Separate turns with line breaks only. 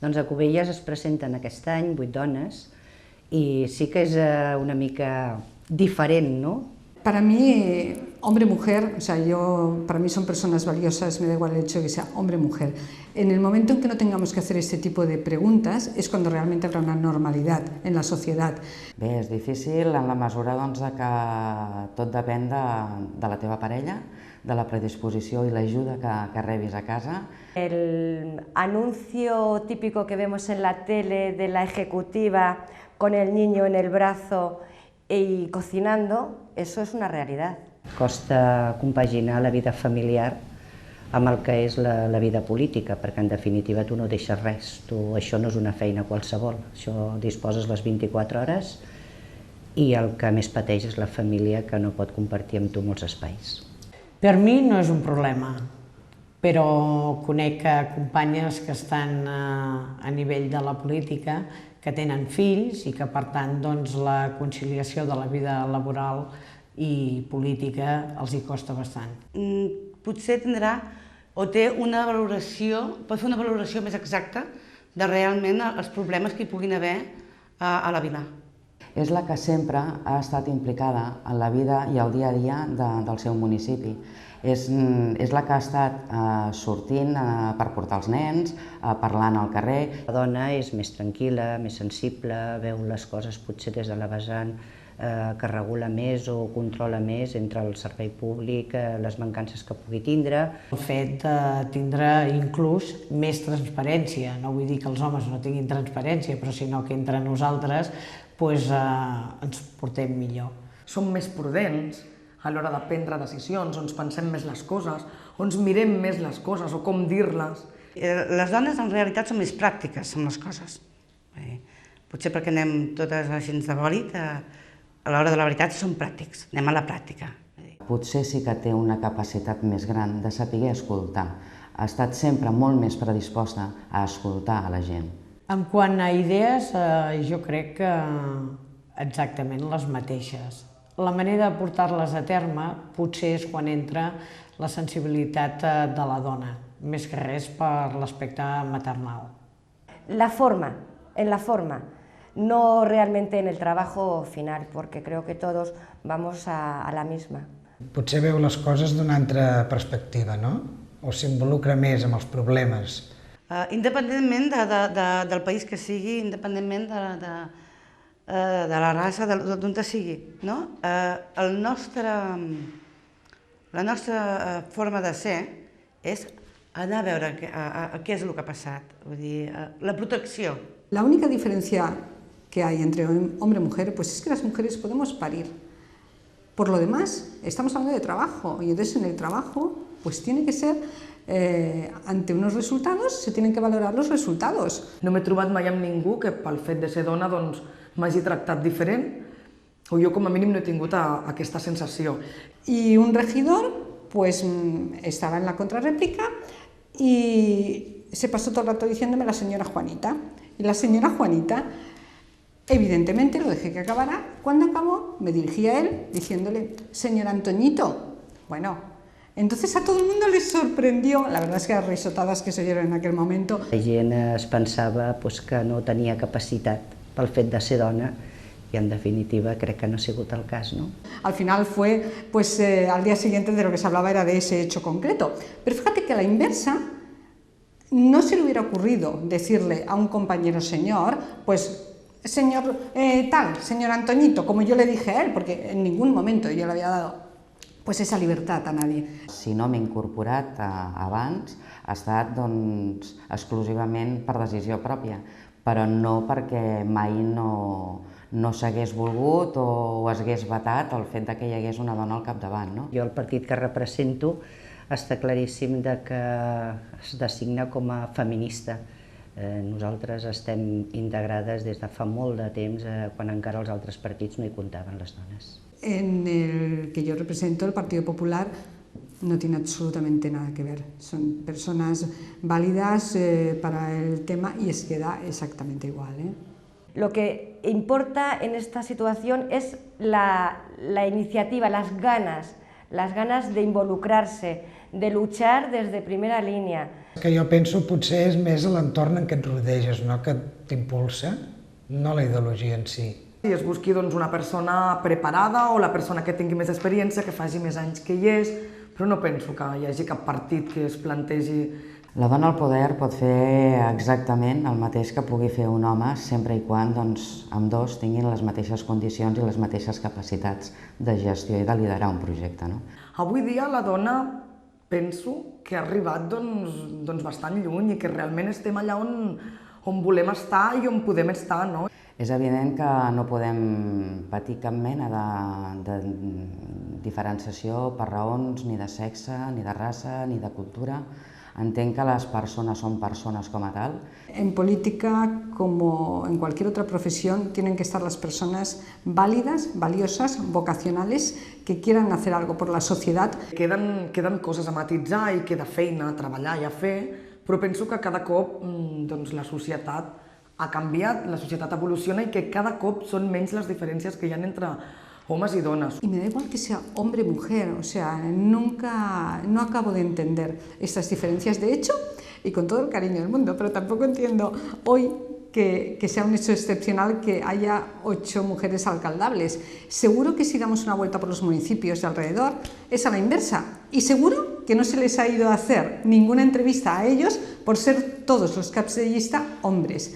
Doncs a Cubelles es presenten aquest any 8 dones i sí que és una mica diferent, no?
Para mí, hombre-mujer, o sea, para mí son personas valiosas, me da igual el hecho de que sea hombre-mujer. En el momento en que no tengamos que hacer este tipo de preguntas es cuando realmente habrá una normalidad en la sociedad.
Bé, és difícil en la mesura que tot depèn de la teva parella, de la predisposició i l'ajuda que rebis a casa.
El anuncio típico que vemos en la tele de la ejecutiva con el niño en el brazo y cocinando, eso es una realidad.
Costa compaginar la vida familiar amb el que és la vida política, perquè en definitiva tu no deixes res, això no és una feina qualsevol, això disposes les 24 hores i el que més pateix és la família que no pot compartir amb tu molts espais.
Per mi no és un problema, però conec companyes que estan a nivell de la política que tenen fills i que, per tant, la conciliació de la vida laboral i política els hi costa bastant.
Potser tindrà o té una valoració, pot fer una valoració més exacta de realment els problemes que hi puguin haver a la vila.
És la que sempre ha estat implicada en la vida i el dia a dia del seu municipi. És la que ha estat sortint per portar els nens, parlant al carrer.
La dona és més tranquil·la, més sensible, veu les coses potser des de la vessant que regula més o controla més entre el servei públic, les mancances que pugui tindre.
El fet de tindre inclús més transparència, no vull dir que els homes no tinguin transparència, però sinó que entre nosaltres ens portem millor.
Som més prudents a l'hora de prendre decisions, on ens pensem més les coses, on ens mirem més les coses o com dir-les.
Les dones en realitat són més pràctiques amb les coses. Potser perquè anem totes així de bòlit, a l'hora de la veritat som pràctics, anem a la pràctica.
Potser sí que té una capacitat més gran de saber escoltar. Ha estat sempre molt més predisposta a escoltar a la gent.
En quant a idees, jo crec que exactament les mateixes. La manera de portar-les a terme potser és quan entra la sensibilitat de la dona, més que res per l'aspecte maternal.
La forma, en la forma, no realmente en el trabajo final, porque creo que todos vamos a la misma.
Potser veu les coses d'una altra perspectiva, no? O s'involucra més amb els problemes.
Independentment del país que sigui, independentment de la raça, d'on sigui, no? La nostra forma de ser és anar a veure què és el que ha passat, vull dir, la protecció.
La única diferencia que hay entre hombre y mujer, pues es que las mujeres podemos parir. Por lo demás, estamos hablando de trabajo, y entonces en el trabajo pues tiene que ser, ante unos resultados, se tienen que valorar los resultados.
No m'he trobat mai amb ningú que pel fet de ser dona m'hagi tractat diferent, o jo com a mínim no he tingut aquesta sensació.
Y un regidor pues estaba en la contrarréplica y se pasó todo el rato diciéndome la señora Juanita. Y la señora Juanita, evidentemente, lo dejé que acabara. Cuando acabó, me dirigí a él diciéndole, señor Antoñito. Bueno, entonces a todo el mundo les sorprendió. La verdad es que las risotadas que se oyeron en aquel momento.
La gent es pensava que no tenia capacitat pel fet de ser dona y en definitiva crec que no ha sigut el cas, ¿no?
Al final fue, pues al día siguiente de lo que se hablaba era de ese hecho concreto. Pero fíjate que a la inversa, no se le hubiera ocurrido decirle a un compañero señor, pues señor señor Antoñito, como yo le dije a él, porque en ningún momento yo le había dado pues esa libertad a nadie.
Si no m'he incorporat abans, ha estat exclusivament per decisió pròpia, però no perquè mai no s'hagués volgut o s'hagués vetat el fet que hi hagués una dona al capdavant, no?
Jo el partit que represento està claríssim que es designa com a feminista. Nosaltres estem integrades des de fa molt de temps, quan encara els altres partits no hi comptaven les dones.
En el que yo represento, el Partido Popular, no tiene absolutamente nada que ver. Son personas válidas para el tema y es que da exactamente igual.
Lo que importa en esta situación es la iniciativa, las ganas de involucrarse, de luchar desde primera línea,
Que jo penso potser és més l'entorn en què et rodeges, no? Que t'impulsa, no la ideologia en si.
Si es busqui una persona preparada o la persona que tingui més experiència, que faci més anys que hi és, però no penso que hi hagi cap partit que es plantegi.
La dona al poder pot fer exactament el mateix que pugui fer un home, sempre i quan ambdós tinguin les mateixes condicions i les mateixes capacitats de gestió i de liderar un projecte. No?
Avui dia la dona penso que ha arribat bastant lluny i que realment estem allà on volem estar i on podem estar. No?
És evident que no podem patir cap mena de diferenciació per raons ni de sexe, ni de raça, ni de cultura. Entenc que les persones són persones com a tal.
En política, como en cualquier otra profesión, tienen que estar las personas válidas, valiosas, vocacionales, que quieran hacer algo por la sociedad.
Queden coses a matitzar i queda feina a treballar i a fer, però penso que cada cop la societat ha canviat, la societat evoluciona i que cada cop són menys les diferències que hi ha entre homes y donas.
Y me da igual que sea hombre o mujer, o sea, no acabo de entender estas diferencias. De hecho, y con todo el cariño del mundo, pero tampoco entiendo hoy que sea un hecho excepcional que haya 8 mujeres alcaldables. Seguro que si damos una vuelta por los municipios de alrededor es a la inversa. Y seguro que no se les ha ido a hacer ninguna entrevista a ellos por ser todos los caps de lista hombres.